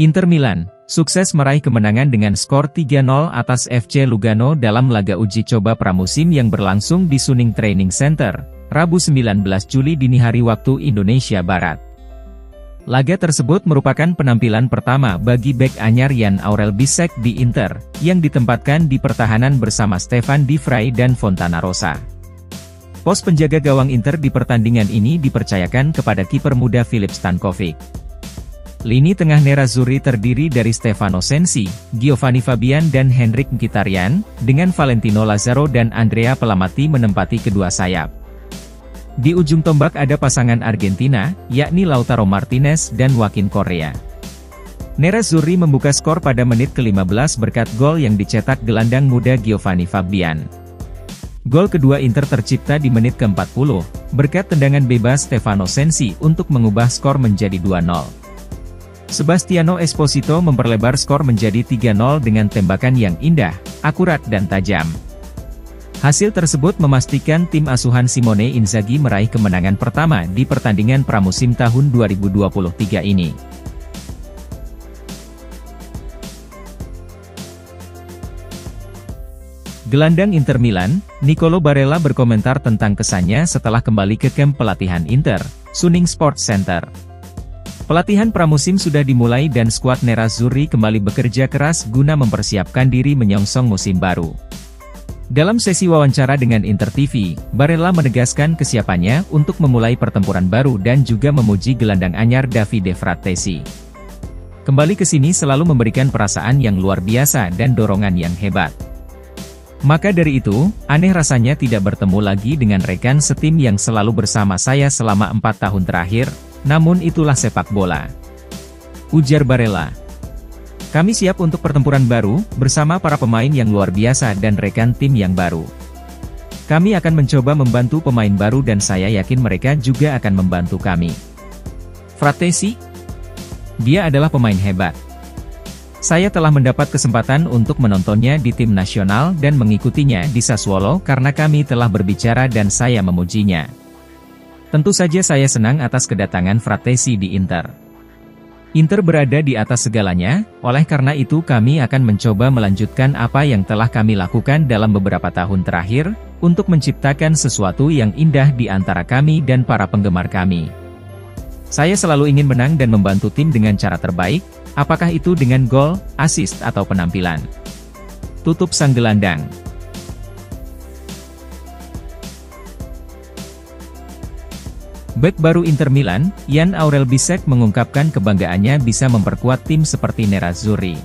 Inter Milan, sukses meraih kemenangan dengan skor 3-0 atas FC Lugano dalam laga uji coba pramusim yang berlangsung di Suning Training Center, Rabu 19 Juli dini hari waktu Indonesia Barat. Laga tersebut merupakan penampilan pertama bagi bek anyar Jan Aurel Bisek di Inter, yang ditempatkan di pertahanan bersama Stefan de Vrij dan Fontanarossa. Pos penjaga gawang Inter di pertandingan ini dipercayakan kepada kiper muda Filip Stankovic. Lini tengah Nerazzurri terdiri dari Stefano Sensi, Giovanni Fabian dan Henrikh Mkhitaryan, dengan Valentino Lazaro dan Andrea Pelamati menempati kedua sayap. Di ujung tombak ada pasangan Argentina, yakni Lautaro Martinez dan Joaquin Correa. Nerazzurri membuka skor pada menit ke-15 berkat gol yang dicetak gelandang muda Giovanni Fabian. Gol kedua Inter tercipta di menit ke-40, berkat tendangan bebas Stefano Sensi untuk mengubah skor menjadi 2-0. Sebastiano Esposito memperlebar skor menjadi 3-0 dengan tembakan yang indah, akurat dan tajam. Hasil tersebut memastikan tim asuhan Simone Inzaghi meraih kemenangan pertama di pertandingan pramusim tahun 2023 ini. Gelandang Inter Milan, Nicolo Barella berkomentar tentang kesannya setelah kembali ke kamp pelatihan Inter, Suning Sports Center. Pelatihan pramusim sudah dimulai dan skuad Nerazzurri kembali bekerja keras guna mempersiapkan diri menyongsong musim baru. Dalam sesi wawancara dengan Inter TV, Barella menegaskan kesiapannya untuk memulai pertempuran baru dan juga memuji gelandang anyar Davide Frattesi. Kembali ke sini selalu memberikan perasaan yang luar biasa dan dorongan yang hebat. Maka dari itu, aneh rasanya tidak bertemu lagi dengan rekan setim yang selalu bersama saya selama 4 tahun terakhir, namun itulah sepak bola. Ujar Barella. Kami siap untuk pertempuran baru, bersama para pemain yang luar biasa dan rekan tim yang baru. Kami akan mencoba membantu pemain baru dan saya yakin mereka juga akan membantu kami. Frattesi? Dia adalah pemain hebat. Saya telah mendapat kesempatan untuk menontonnya di tim nasional dan mengikutinya di Sassuolo karena kami telah berbicara dan saya memujinya. Tentu saja saya senang atas kedatangan Frattesi di Inter. Inter berada di atas segalanya, oleh karena itu kami akan mencoba melanjutkan apa yang telah kami lakukan dalam beberapa tahun terakhir, untuk menciptakan sesuatu yang indah di antara kami dan para penggemar kami. Saya selalu ingin menang dan membantu tim dengan cara terbaik, apakah itu dengan gol, assist atau penampilan. Tutup sang gelandang. Bek baru Inter Milan, Jan Aurel Bisek mengungkapkan kebanggaannya bisa memperkuat tim seperti Nerazzurri.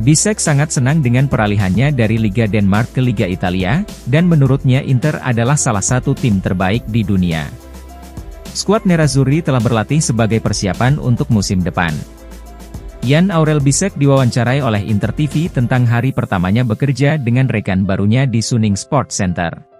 Bisek sangat senang dengan peralihannya dari Liga Denmark ke Liga Italia, dan menurutnya Inter adalah salah satu tim terbaik di dunia. Skuad Nerazzurri telah berlatih sebagai persiapan untuk musim depan. Jan Aurel Bisek diwawancarai oleh Inter TV tentang hari pertamanya bekerja dengan rekan barunya di Suning Sports Center.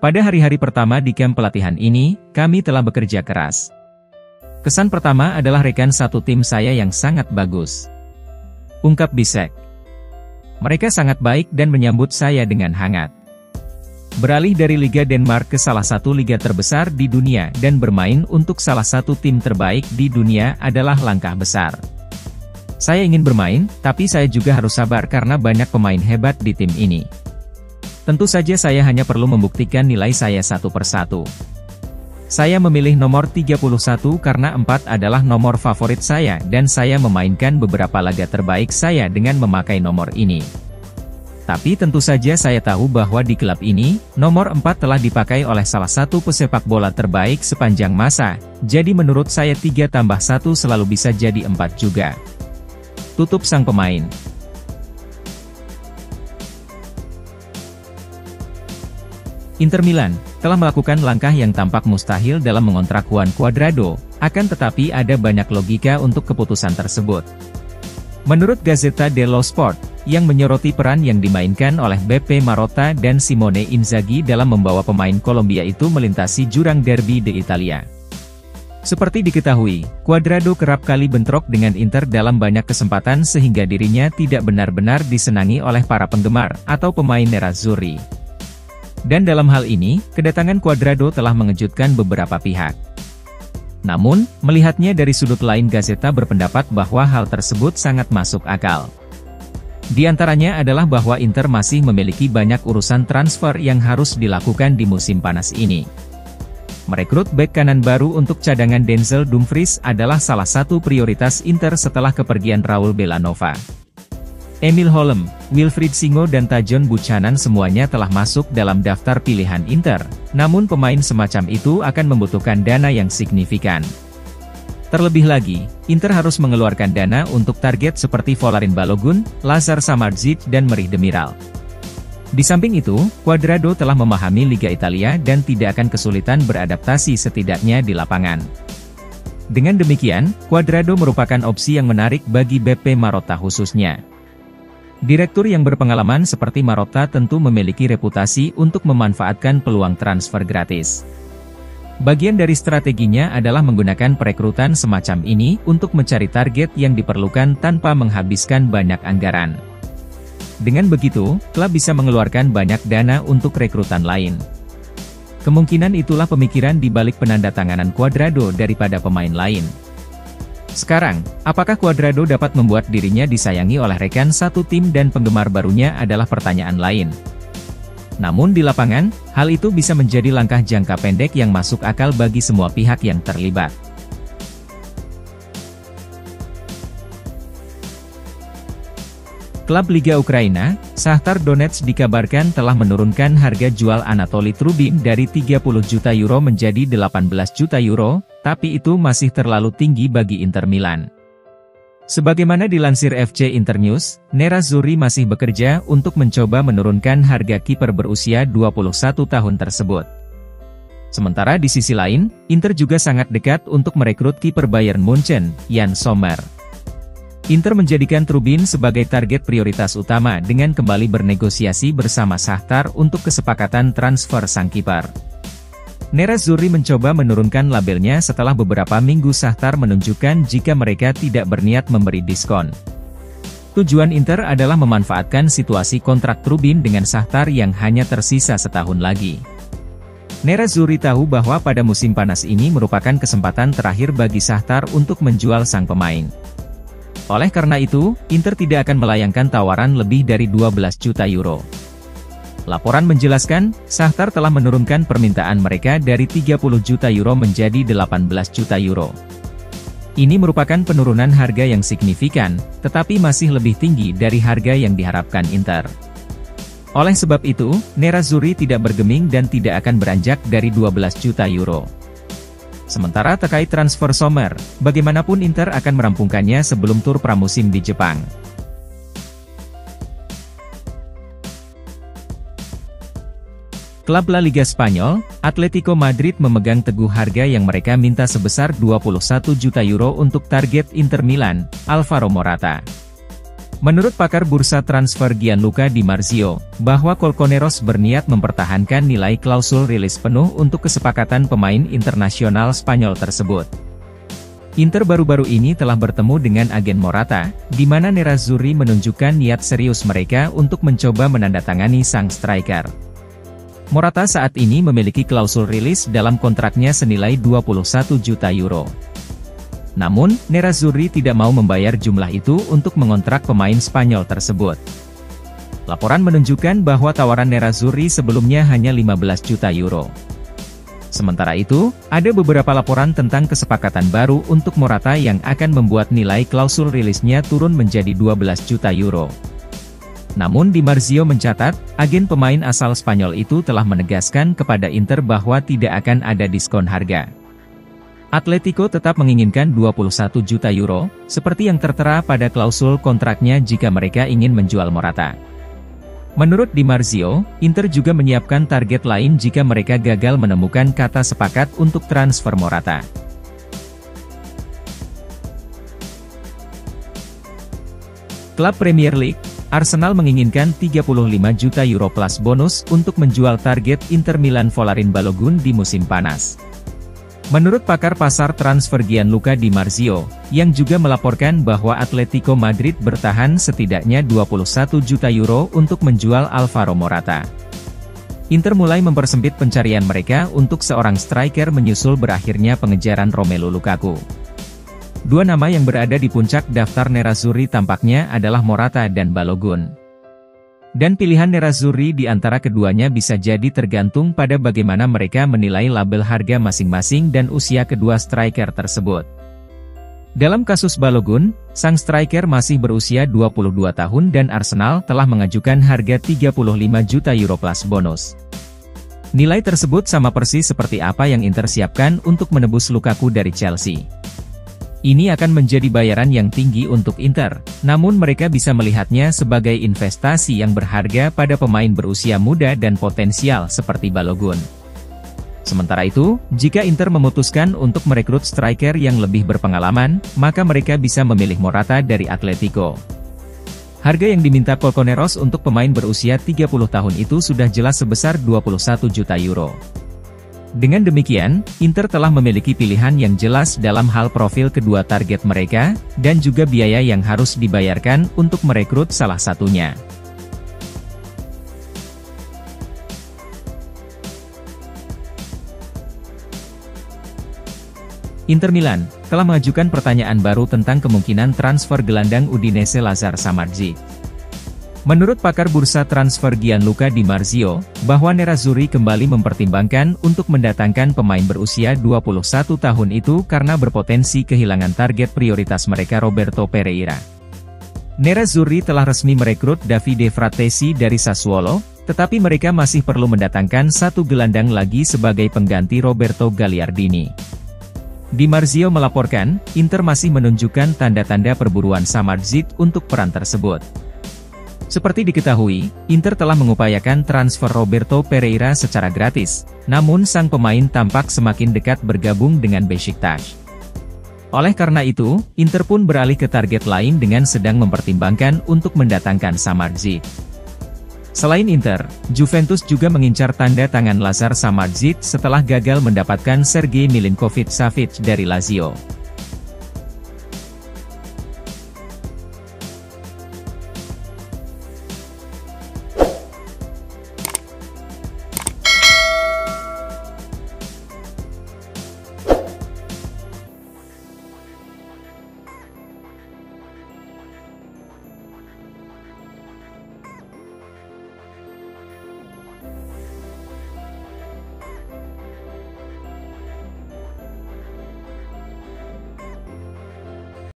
Pada hari-hari pertama di kamp pelatihan ini, kami telah bekerja keras. Kesan pertama adalah rekan satu tim saya yang sangat bagus. Ungkap Bisek. Mereka sangat baik dan menyambut saya dengan hangat. Beralih dari Liga Denmark ke salah satu liga terbesar di dunia dan bermain untuk salah satu tim terbaik di dunia adalah langkah besar. Saya ingin bermain, tapi saya juga harus sabar karena banyak pemain hebat di tim ini. Tentu saja saya hanya perlu membuktikan nilai saya satu persatu. Saya memilih nomor 31 karena 4 adalah nomor favorit saya dan saya memainkan beberapa laga terbaik saya dengan memakai nomor ini. Tapi tentu saja saya tahu bahwa di klub ini, nomor 4 telah dipakai oleh salah satu pesepak bola terbaik sepanjang masa, jadi menurut saya 3+1 selalu bisa jadi 4 juga. Tutup sang pemain. Inter Milan telah melakukan langkah yang tampak mustahil dalam mengontrak Juan Cuadrado, akan tetapi ada banyak logika untuk keputusan tersebut. Menurut Gazzetta dello Sport, yang menyoroti peran yang dimainkan oleh Beppe Marotta dan Simone Inzaghi dalam membawa pemain Kolombia itu melintasi jurang derby de Italia. Seperti diketahui, Cuadrado kerap kali bentrok dengan Inter dalam banyak kesempatan sehingga dirinya tidak benar-benar disenangi oleh para penggemar atau pemain Nerazzurri. Dan dalam hal ini, kedatangan Cuadrado telah mengejutkan beberapa pihak. Namun, melihatnya dari sudut lain, Gazzetta berpendapat bahwa hal tersebut sangat masuk akal. Di antaranya adalah bahwa Inter masih memiliki banyak urusan transfer yang harus dilakukan di musim panas ini. Merekrut bek kanan baru untuk cadangan Denzel Dumfries adalah salah satu prioritas Inter setelah kepergian Raul Bellanova. Emil Holm, Wilfried Singo dan Tajon Buchanan semuanya telah masuk dalam daftar pilihan Inter, namun pemain semacam itu akan membutuhkan dana yang signifikan. Terlebih lagi, Inter harus mengeluarkan dana untuk target seperti Volarin Balogun, Lazar Samardzic dan Merih Demiral. Di samping itu, Cuadrado telah memahami Liga Italia dan tidak akan kesulitan beradaptasi setidaknya di lapangan. Dengan demikian, Cuadrado merupakan opsi yang menarik bagi BP Marotta khususnya. Direktur yang berpengalaman seperti Marotta tentu memiliki reputasi untuk memanfaatkan peluang transfer gratis. Bagian dari strateginya adalah menggunakan perekrutan semacam ini untuk mencari target yang diperlukan tanpa menghabiskan banyak anggaran. Dengan begitu, klub bisa mengeluarkan banyak dana untuk rekrutan lain. Kemungkinan itulah pemikiran di balik penandatanganan Cuadrado daripada pemain lain. Sekarang, apakah Cuadrado dapat membuat dirinya disayangi oleh rekan satu tim dan penggemar barunya adalah pertanyaan lain. Namun di lapangan, hal itu bisa menjadi langkah jangka pendek yang masuk akal bagi semua pihak yang terlibat. Klub Liga Ukraina, Shakhtar Donetsk dikabarkan telah menurunkan harga jual Anatoly Trubin dari 30 juta euro menjadi 18 juta euro, tapi itu masih terlalu tinggi bagi Inter Milan. Sebagaimana dilansir FC Internews, Nerazzurri masih bekerja untuk mencoba menurunkan harga kiper berusia 21 tahun tersebut. Sementara di sisi lain, Inter juga sangat dekat untuk merekrut kiper Bayern Munchen, Yann Sommer. Inter menjadikan Trubin sebagai target prioritas utama dengan kembali bernegosiasi bersama Shakhtar untuk kesepakatan transfer sang kiper. Nerazzurri mencoba menurunkan labelnya setelah beberapa minggu Shakhtar menunjukkan jika mereka tidak berniat memberi diskon. Tujuan Inter adalah memanfaatkan situasi kontrak Trubin dengan Shakhtar yang hanya tersisa setahun lagi. Nerazzurri tahu bahwa pada musim panas ini merupakan kesempatan terakhir bagi Shakhtar untuk menjual sang pemain. Oleh karena itu, Inter tidak akan melayangkan tawaran lebih dari 12 juta euro. Laporan menjelaskan, Shakhtar telah menurunkan permintaan mereka dari 30 juta euro menjadi 18 juta euro. Ini merupakan penurunan harga yang signifikan, tetapi masih lebih tinggi dari harga yang diharapkan Inter. Oleh sebab itu, Nerazzurri tidak bergeming dan tidak akan beranjak dari 12 juta euro. Sementara terkait transfer Sommer, bagaimanapun Inter akan merampungkannya sebelum tur pramusim di Jepang. Klub La Liga Spanyol, Atletico Madrid memegang teguh harga yang mereka minta sebesar 21 juta euro untuk target Inter Milan, Alvaro Morata. Menurut pakar bursa transfer Gianluca Di Marzio, bahwa Colchoneros berniat mempertahankan nilai klausul rilis penuh untuk kesepakatan pemain internasional Spanyol tersebut. Inter baru-baru ini telah bertemu dengan agen Morata, di mana Nerazzurri menunjukkan niat serius mereka untuk mencoba menandatangani sang striker. Morata saat ini memiliki klausul rilis dalam kontraknya senilai 21 juta euro. Namun, Nerazzurri tidak mau membayar jumlah itu untuk mengontrak pemain Spanyol tersebut. Laporan menunjukkan bahwa tawaran Nerazzurri sebelumnya hanya 15 juta euro. Sementara itu, ada beberapa laporan tentang kesepakatan baru untuk Morata yang akan membuat nilai klausul rilisnya turun menjadi 12 juta euro. Namun Di Marzio mencatat, agen pemain asal Spanyol itu telah menegaskan kepada Inter bahwa tidak akan ada diskon harga. Atletico tetap menginginkan 21 juta euro, seperti yang tertera pada klausul kontraknya jika mereka ingin menjual Morata. Menurut Di Marzio, Inter juga menyiapkan target lain jika mereka gagal menemukan kata sepakat untuk transfer Morata. Klub Premier League, Arsenal menginginkan 35 juta euro plus bonus untuk menjual target Inter Milan Volarin Balogun di musim panas. Menurut pakar pasar transfer Gianluca Di Marzio, yang juga melaporkan bahwa Atletico Madrid bertahan setidaknya 21 juta euro untuk menjual Alvaro Morata. Inter mulai mempersempit pencarian mereka untuk seorang striker menyusul berakhirnya pengejaran Romelu Lukaku. Dua nama yang berada di puncak daftar Nerazzurri tampaknya adalah Morata dan Balogun. Dan pilihan Nerazzurri di antara keduanya bisa jadi tergantung pada bagaimana mereka menilai label harga masing-masing dan usia kedua striker tersebut. Dalam kasus Balogun, sang striker masih berusia 22 tahun dan Arsenal telah mengajukan harga 35 juta euro plus bonus. Nilai tersebut sama persis seperti apa yang Inter siapkan untuk menebus Lukaku dari Chelsea. Ini akan menjadi bayaran yang tinggi untuk Inter, namun mereka bisa melihatnya sebagai investasi yang berharga pada pemain berusia muda dan potensial seperti Balogun. Sementara itu, jika Inter memutuskan untuk merekrut striker yang lebih berpengalaman, maka mereka bisa memilih Morata dari Atletico. Harga yang diminta Colchoneros untuk pemain berusia 30 tahun itu sudah jelas sebesar 21 juta euro. Dengan demikian, Inter telah memiliki pilihan yang jelas dalam hal profil kedua target mereka, dan juga biaya yang harus dibayarkan untuk merekrut salah satunya. Inter Milan telah mengajukan pertanyaan baru tentang kemungkinan transfer gelandang Udinese Lazar Samardzic. Menurut pakar bursa transfer Gianluca Di Marzio, bahwa Nerazzurri kembali mempertimbangkan untuk mendatangkan pemain berusia 21 tahun itu karena berpotensi kehilangan target prioritas mereka Roberto Pereira. Nerazzurri telah resmi merekrut Davide Fratesi dari Sassuolo, tetapi mereka masih perlu mendatangkan satu gelandang lagi sebagai pengganti Roberto Gagliardini. Di Marzio melaporkan, Inter masih menunjukkan tanda-tanda perburuan Samardzic untuk peran tersebut. Seperti diketahui, Inter telah mengupayakan transfer Roberto Pereira secara gratis, namun sang pemain tampak semakin dekat bergabung dengan Beşiktaş. Oleh karena itu, Inter pun beralih ke target lain dengan sedang mempertimbangkan untuk mendatangkan Samardzic. Selain Inter, Juventus juga mengincar tanda tangan Lazar Samardzic setelah gagal mendapatkan Sergej Milinkovic-Savic dari Lazio.